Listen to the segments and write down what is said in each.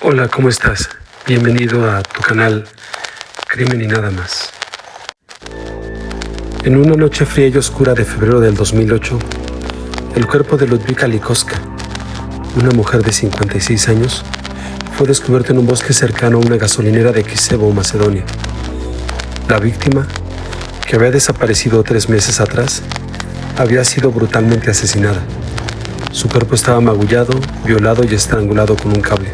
Hola, ¿cómo estás? Bienvenido a tu canal Crimen y Nada Más. En una noche fría y oscura de febrero del 2008, el cuerpo de Ludwika Likowska, una mujer de 56 años, fue descubierto en un bosque cercano a una gasolinera de Kisevo, Macedonia. La víctima, que había desaparecido 3 meses atrás, había sido brutalmente asesinada. Su cuerpo estaba magullado, violado y estrangulado con un cable.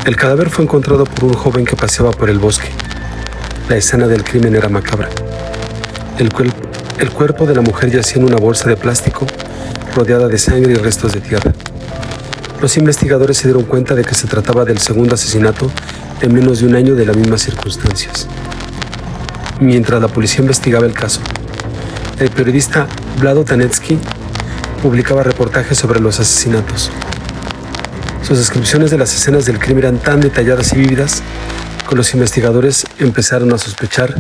El cadáver fue encontrado por un joven que paseaba por el bosque. La escena del crimen era macabra. El cuerpo de la mujer yacía en una bolsa de plástico rodeada de sangre y restos de tierra. Los investigadores se dieron cuenta de que se trataba del segundo asesinato en menos de un año de las mismas circunstancias. Mientras la policía investigaba el caso, el periodista Vlado Tanevski publicaba reportajes sobre los asesinatos. Sus descripciones de las escenas del crimen eran tan detalladas y vívidas que los investigadores empezaron a sospechar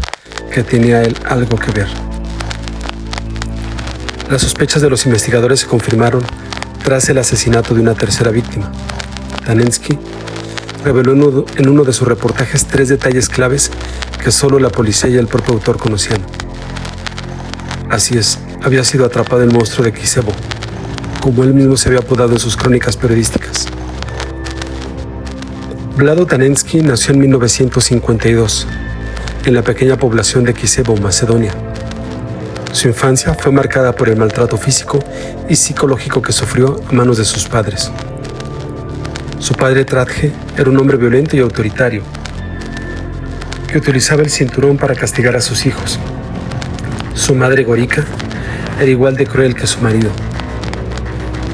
que tenía él algo que ver. Las sospechas de los investigadores se confirmaron tras el asesinato de una tercera víctima. Tanevski reveló en uno de sus reportajes 3 detalles claves que solo la policía y el propio autor conocían. Así es, había sido atrapado el monstruo de Kisevo, como él mismo se había apodado en sus crónicas periodísticas. Vlado Tanevski nació en 1952, en la pequeña población de Kisevo, Macedonia. Su infancia fue marcada por el maltrato físico y psicológico que sufrió a manos de sus padres. Su padre, Tradje, era un hombre violento y autoritario, que utilizaba el cinturón para castigar a sus hijos. Su madre, Gorika, era igual de cruel que su marido.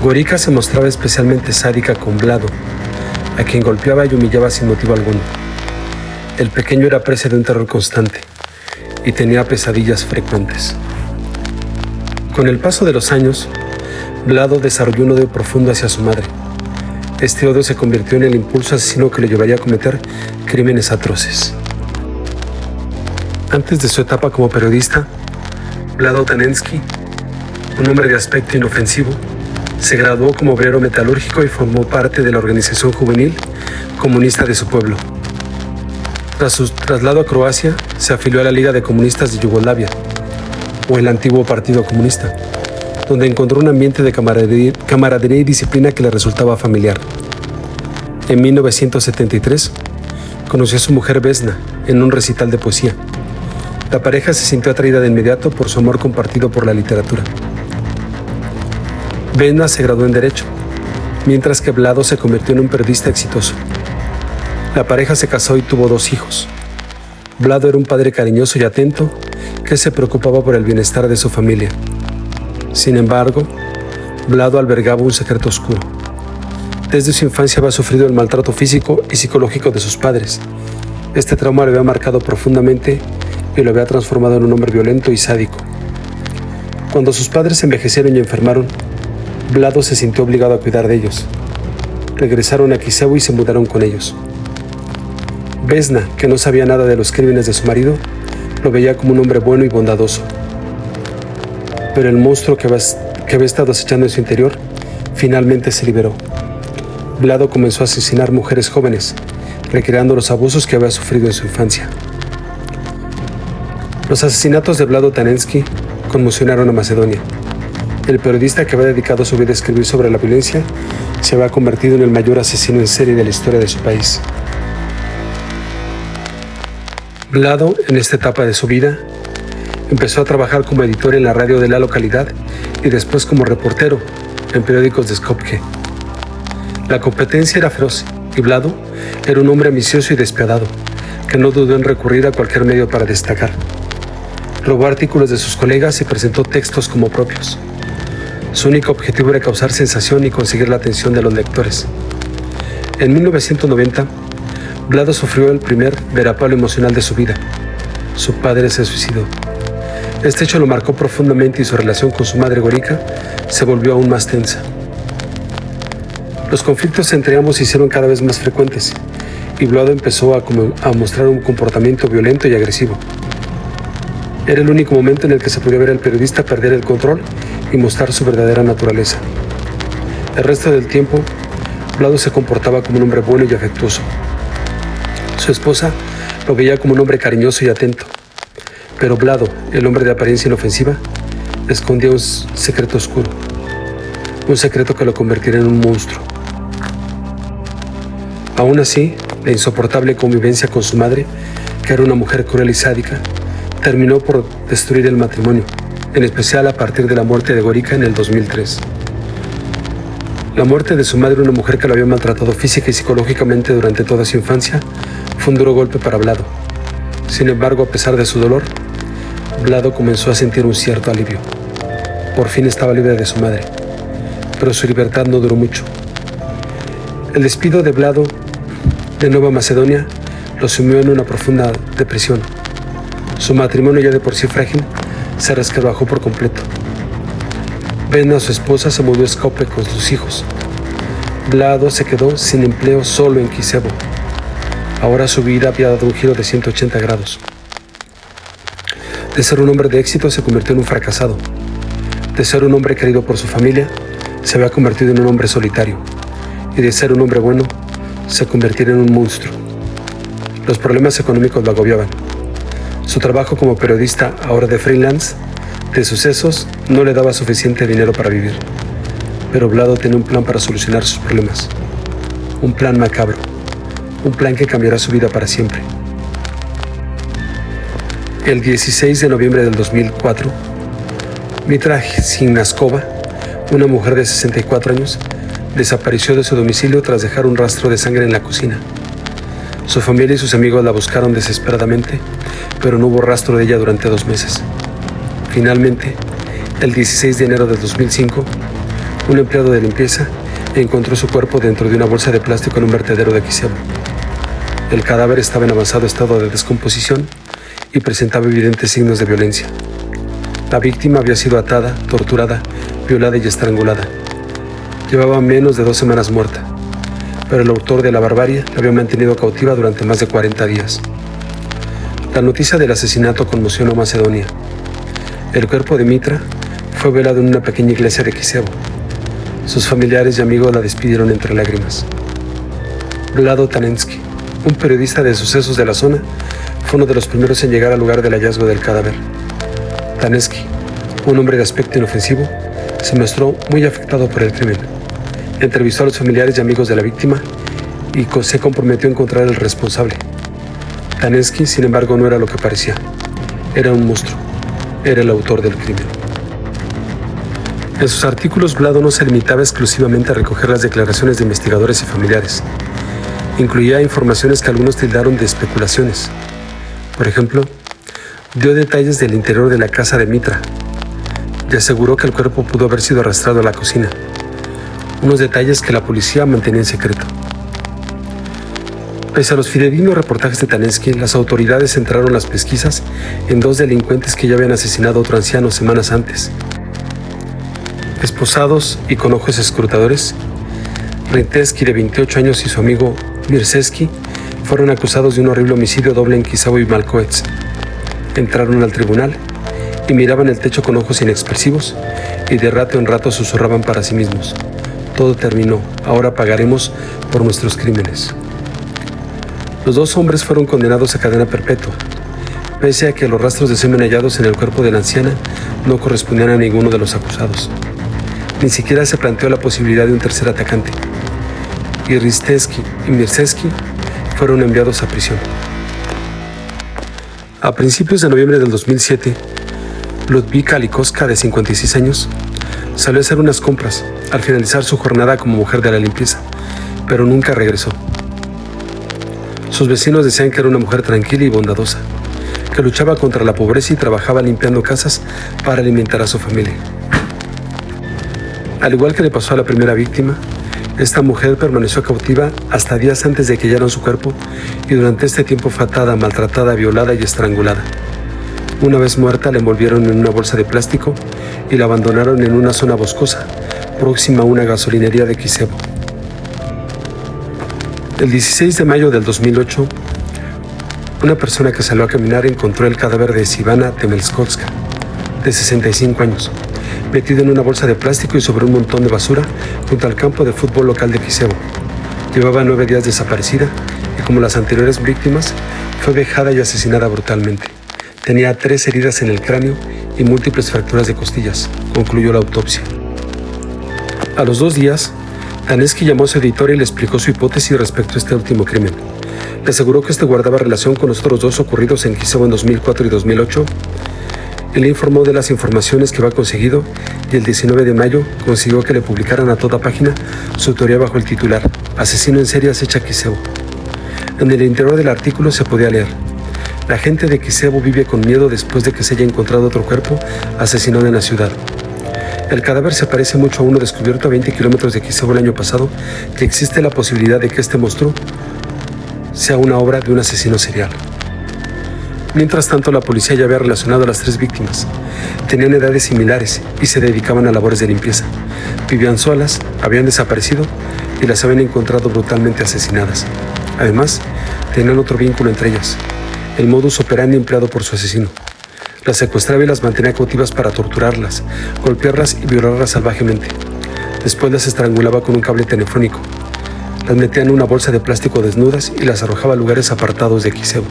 Gorika se mostraba especialmente sádica con Vlado, a quien golpeaba y humillaba sin motivo alguno. El pequeño era presa de un terror constante y tenía pesadillas frecuentes. Con el paso de los años, Vlado desarrolló un odio profundo hacia su madre. Este odio se convirtió en el impulso asesino que le llevaría a cometer crímenes atroces. Antes de su etapa como periodista, Vlado Tanevski, un hombre de aspecto inofensivo, se graduó como obrero metalúrgico y formó parte de la organización juvenil comunista de su pueblo. Tras su traslado a Croacia, se afilió a la Liga de Comunistas de Yugoslavia, o el antiguo Partido Comunista, donde encontró un ambiente de camaradería y disciplina que le resultaba familiar. En 1973, conoció a su mujer Vesna en un recital de poesía. La pareja se sintió atraída de inmediato por su amor compartido por la literatura. Vesna se graduó en Derecho, mientras que Vlado se convirtió en un periodista exitoso. La pareja se casó y tuvo 2 hijos. Vlado era un padre cariñoso y atento que se preocupaba por el bienestar de su familia. Sin embargo, Vlado albergaba un secreto oscuro. Desde su infancia había sufrido el maltrato físico y psicológico de sus padres. Este trauma le había marcado profundamente y lo había transformado en un hombre violento y sádico. Cuando sus padres envejecieron y enfermaron, Vlado se sintió obligado a cuidar de ellos. Regresaron a Kisevo y se mudaron con ellos. Vesna, que no sabía nada de los crímenes de su marido, lo veía como un hombre bueno y bondadoso. Pero el monstruo que había estado acechando en su interior finalmente se liberó. Vlado comenzó a asesinar mujeres jóvenes, recreando los abusos que había sufrido en su infancia. Los asesinatos de Vlado Tanevski conmocionaron a Macedonia. El periodista que había dedicado su vida a escribir sobre la violencia se había convertido en el mayor asesino en serie de la historia de su país. Vlado, en esta etapa de su vida, empezó a trabajar como editor en la radio de la localidad y después como reportero en periódicos de Skopje. La competencia era feroz y Vlado era un hombre ambicioso y despiadado que no dudó en recurrir a cualquier medio para destacar. Robó artículos de sus colegas y presentó textos como propios. Su único objetivo era causar sensación y conseguir la atención de los lectores. En 1990, Vlado sufrió el primer derrapalo emocional de su vida. Su padre se suicidó. Este hecho lo marcó profundamente y su relación con su madre Gorika se volvió aún más tensa. Los conflictos entre ambos se hicieron cada vez más frecuentes y Vlado empezó a mostrar un comportamiento violento y agresivo. Era el único momento en el que se podía ver al periodista perder el control y mostrar su verdadera naturaleza. El resto del tiempo, Vlado se comportaba como un hombre bueno y afectuoso. Su esposa lo veía como un hombre cariñoso y atento. Pero Vlado, el hombre de apariencia inofensiva, escondía un secreto oscuro. Un secreto que lo convertiría en un monstruo. Aún así, la insoportable convivencia con su madre, que era una mujer cruel y sádica, terminó por destruir el matrimonio, en especial a partir de la muerte de Gorica en el 2003. La muerte de su madre, una mujer que lo había maltratado física y psicológicamente durante toda su infancia, fue un duro golpe para Vlado. Sin embargo, a pesar de su dolor, Vlado comenzó a sentir un cierto alivio. Por fin estaba libre de su madre, pero su libertad no duró mucho. El despido de Vlado de Nueva Macedonia lo sumió en una profunda depresión. Su matrimonio, ya de por sí frágil, se resquebrajó por completo. Vesna, su esposa, se mudó a Skopje con sus hijos. Vlado se quedó sin empleo solo en Kisevo. Ahora su vida había dado un giro de 180 grados. De ser un hombre de éxito se convirtió en un fracasado. De ser un hombre querido por su familia, se había convertido en un hombre solitario. Y de ser un hombre bueno, se convirtió en un monstruo. Los problemas económicos lo agobiaban. Su trabajo como periodista, ahora de freelance, de sucesos, no le daba suficiente dinero para vivir. Pero Vlado tenía un plan para solucionar sus problemas. Un plan macabro. Un plan que cambiará su vida para siempre. El 16 de noviembre del 2004, Mitra Signaskova, una mujer de 64 años, desapareció de su domicilio tras dejar un rastro de sangre en la cocina. Su familia y sus amigos la buscaron desesperadamente, pero no hubo rastro de ella durante 2 meses. Finalmente, el 16 de enero del 2005, un empleado de limpieza encontró su cuerpo dentro de una bolsa de plástico en un vertedero de Kisevo. El cadáver estaba en avanzado estado de descomposición y presentaba evidentes signos de violencia. La víctima había sido atada, torturada, violada y estrangulada. Llevaba menos de 2 semanas muerta, pero el autor de la barbarie la había mantenido cautiva durante más de 40 días. La noticia del asesinato conmocionó a Macedonia. El cuerpo de Mitra fue velado en una pequeña iglesia de Kisevo. Sus familiares y amigos la despidieron entre lágrimas. Vlado Tanensky, un periodista de sucesos de la zona, fue uno de los primeros en llegar al lugar del hallazgo del cadáver. Tanensky, un hombre de aspecto inofensivo, se mostró muy afectado por el crimen. Entrevistó a los familiares y amigos de la víctima y se comprometió a encontrar al responsable. Tanensky, sin embargo, no era lo que parecía. Era un monstruo. Era el autor del crimen. En sus artículos, Vlado no se limitaba exclusivamente a recoger las declaraciones de investigadores y familiares. Incluía informaciones que algunos tildaron de especulaciones. Por ejemplo, dio detalles del interior de la casa de Mitra y aseguró que el cuerpo pudo haber sido arrastrado a la cocina. Unos detalles que la policía mantenía en secreto. Pese a los fidedignos reportajes de Tanensky, las autoridades centraron las pesquisas en 2 delincuentes que ya habían asesinado a otro anciano semanas antes. Esposados y con ojos escrutadores, Rintesky, de 28 años, y su amigo Mirsesky fueron acusados de un horrible homicidio doble en Kisevo y Malkoets. Entraron al tribunal y miraban el techo con ojos inexpresivos y de rato en rato susurraban para sí mismos: todo terminó, ahora pagaremos por nuestros crímenes. Los 2 hombres fueron condenados a cadena perpetua, pese a que los rastros de semen hallados en el cuerpo de la anciana no correspondían a ninguno de los acusados. Ni siquiera se planteó la posibilidad de un tercer atacante, y Rintesky y Mirsesky fueron enviados a prisión. A principios de noviembre del 2007, Ludwika Likoska, de 56 años, salió a hacer unas compras al finalizar su jornada como mujer de la limpieza, pero nunca regresó. Sus vecinos decían que era una mujer tranquila y bondadosa, que luchaba contra la pobreza y trabajaba limpiando casas para alimentar a su familia. Al igual que le pasó a la primera víctima, esta mujer permaneció cautiva hasta días antes de que hallaran su cuerpo y durante este tiempo fue atada, maltratada, violada y estrangulada. Una vez muerta, la envolvieron en una bolsa de plástico y la abandonaron en una zona boscosa, próxima a una gasolinería de Kisevo. El 16 de mayo del 2008, una persona que salió a caminar encontró el cadáver de Sivana Temelskotska, de 65 años, metido en una bolsa de plástico y sobre un montón de basura junto al campo de fútbol local de Kisevo. Llevaba 9 días desaparecida y, como las anteriores víctimas, fue vejada y asesinada brutalmente. Tenía 3 heridas en el cráneo y múltiples fracturas de costillas, concluyó la autopsia. A los 2 días, Taneski llamó a su editor y le explicó su hipótesis respecto a este último crimen. Le aseguró que este guardaba relación con los otros 2 ocurridos en Kiseo en 2004 y 2008. Él le informó de las informaciones que había conseguido y el 19 de mayo consiguió que le publicaran a toda página su teoría bajo el titular "Asesino en serie acecha Kiseo". En el interior del artículo se podía leer: la gente de Kiseo vive con miedo después de que se haya encontrado otro cuerpo asesinado en la ciudad. El cadáver se parece mucho a uno descubierto a 20 kilómetros de Kiseo el año pasado, que existe la posibilidad de que este monstruo sea una obra de un asesino serial. Mientras tanto, la policía ya había relacionado a las 3 víctimas. Tenían edades similares y se dedicaban a labores de limpieza. Vivían solas, habían desaparecido y las habían encontrado brutalmente asesinadas. Además, tenían otro vínculo entre ellas: el modus operandi empleado por su asesino. Las secuestraba y las mantenía cautivas para torturarlas, golpearlas y violarlas salvajemente. Después las estrangulaba con un cable telefónico. Las metía en una bolsa de plástico desnudas y las arrojaba a lugares apartados de Kiseo.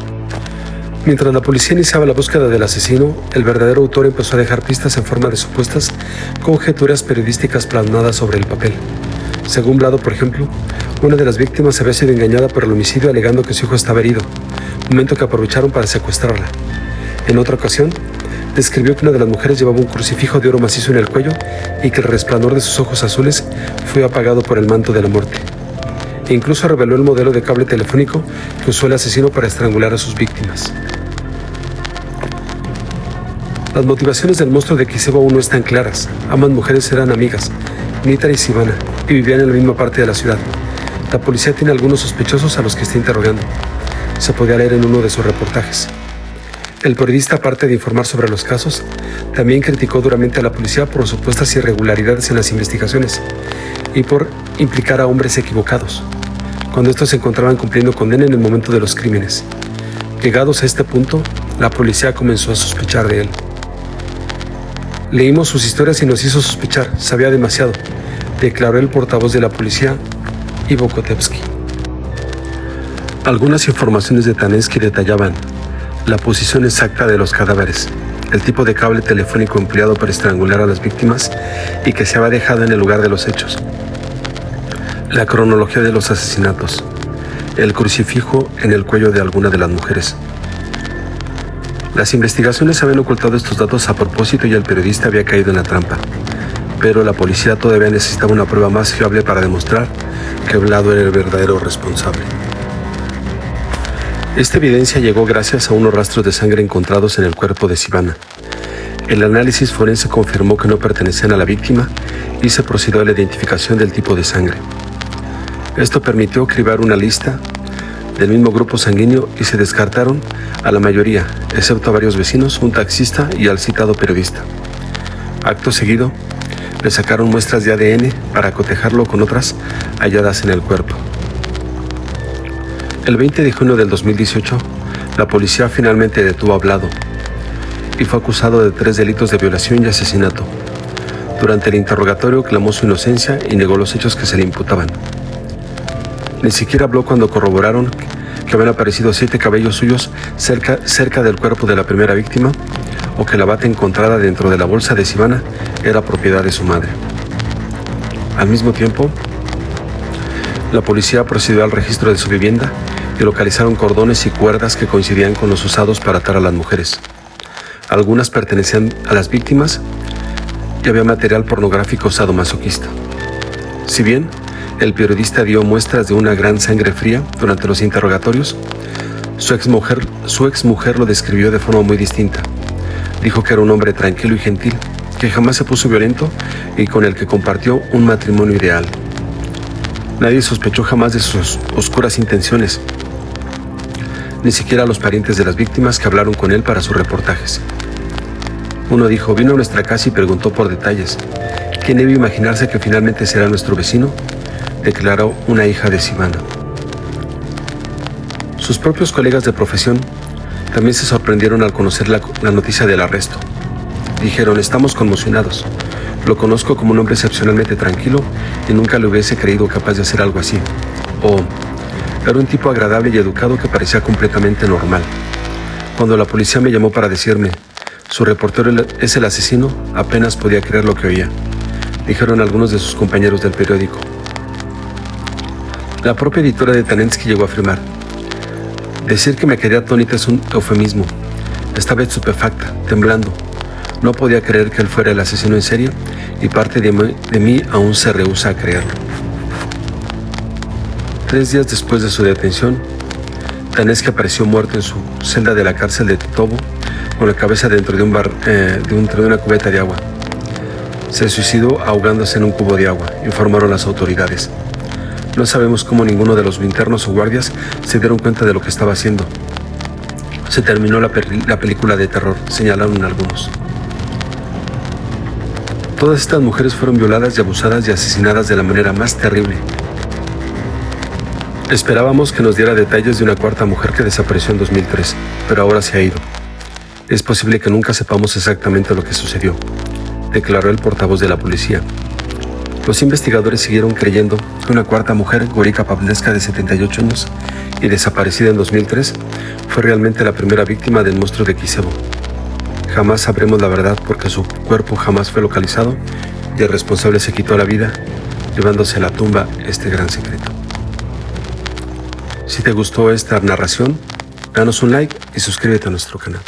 Mientras la policía iniciaba la búsqueda del asesino, el verdadero autor empezó a dejar pistas en forma de supuestas conjeturas periodísticas plasmadas sobre el papel. Según Blado, por ejemplo, una de las víctimas había sido engañada por el homicidio alegando que su hijo estaba herido, momento que aprovecharon para secuestrarla. En otra ocasión, describió que una de las mujeres llevaba un crucifijo de oro macizo en el cuello y que el resplandor de sus ojos azules fue apagado por el manto de la muerte. E incluso reveló el modelo de cable telefónico que usó el asesino para estrangular a sus víctimas. Las motivaciones del monstruo de Kiseo aún no están claras. Ambas mujeres eran amigas, Nitra y Sivana, y vivían en la misma parte de la ciudad. La policía tiene algunos sospechosos a los que está interrogando. Se podía leer en uno de sus reportajes. El periodista, aparte de informar sobre los casos, también criticó duramente a la policía por supuestas irregularidades en las investigaciones y por implicar a hombres equivocados, cuando estos se encontraban cumpliendo condena en el momento de los crímenes. Llegados a este punto, la policía comenzó a sospechar de él. Leímos sus historias y nos hizo sospechar, sabía demasiado, declaró el portavoz de la policía, Ivo Kotevsky. Algunas informaciones de Taneski detallaban la posición exacta de los cadáveres, el tipo de cable telefónico empleado para estrangular a las víctimas y que se había dejado en el lugar de los hechos, la cronología de los asesinatos, el crucifijo en el cuello de alguna de las mujeres. Las investigaciones habían ocultado estos datos a propósito y el periodista había caído en la trampa, pero la policía todavía necesitaba una prueba más fiable para demostrar que Blado era el verdadero responsable. Esta evidencia llegó gracias a unos rastros de sangre encontrados en el cuerpo de Sivana. El análisis forense confirmó que no pertenecían a la víctima y se procedió a la identificación del tipo de sangre. Esto permitió cribar una lista del mismo grupo sanguíneo y se descartaron a la mayoría, excepto a varios vecinos, un taxista y al citado periodista. Acto seguido, le sacaron muestras de ADN para cotejarlo con otras halladas en el cuerpo. El 20 de junio del 2018, la policía finalmente detuvo a Blado y fue acusado de 3 delitos de violación y asesinato. Durante el interrogatorio clamó su inocencia y negó los hechos que se le imputaban. Ni siquiera habló cuando corroboraron que habían aparecido 7 cabellos suyos cerca del cuerpo de la primera víctima o que la bata encontrada dentro de la bolsa de Sivana era propiedad de su madre. Al mismo tiempo, la policía procedió al registro de su vivienda y localizaron cordones y cuerdas que coincidían con los usados para atar a las mujeres. Algunas pertenecían a las víctimas y había material pornográfico sadomasoquista. Si bien el periodista dio muestras de una gran sangre fría durante los interrogatorios, su exmujer lo describió de forma muy distinta. Dijo que era un hombre tranquilo y gentil, que jamás se puso violento y con el que compartió un matrimonio ideal. Nadie sospechó jamás de sus oscuras intenciones, ni siquiera los parientes de las víctimas que hablaron con él para sus reportajes. Uno dijo: vino a nuestra casa y preguntó por detalles. ¿Quién debe imaginarse que finalmente será nuestro vecino?, declaró una hija de Sivana. Sus propios colegas de profesión también se sorprendieron al conocer la noticia del arresto. Dijeron: estamos conmocionados. Lo conozco como un hombre excepcionalmente tranquilo y nunca le hubiese creído capaz de hacer algo así. Oh, era un tipo agradable y educado que parecía completamente normal. Cuando la policía me llamó para decirme, su reportero es el asesino, apenas podía creer lo que oía, dijeron algunos de sus compañeros del periódico. La propia editora de Tanensky llegó a afirmar, decir que me quedé atónita es un eufemismo. Estaba estupefacta, temblando. No podía creer que él fuera el asesino en serie y parte de mí aún se rehúsa a creerlo. 3 días después de su detención, Tanensky apareció muerto en su celda de la cárcel de Titovo con la cabeza dentro de una cubeta de agua. Se suicidó ahogándose en un cubo de agua, informaron las autoridades. No sabemos cómo ninguno de los internos o guardias se dieron cuenta de lo que estaba haciendo. Se terminó la película de terror, señalaron algunos. Todas estas mujeres fueron violadas y abusadas y asesinadas de la manera más terrible. Esperábamos que nos diera detalles de una cuarta mujer que desapareció en 2003, pero ahora se ha ido. Es posible que nunca sepamos exactamente lo que sucedió, declaró el portavoz de la policía. Los investigadores siguieron creyendo que una cuarta mujer, Gorika Pavleska, de 78 años y desaparecida en 2003, fue realmente la primera víctima del monstruo de Kisevo. Jamás sabremos la verdad porque su cuerpo jamás fue localizado y el responsable se quitó la vida, llevándose a la tumba este gran secreto. Si te gustó esta narración, danos un like y suscríbete a nuestro canal.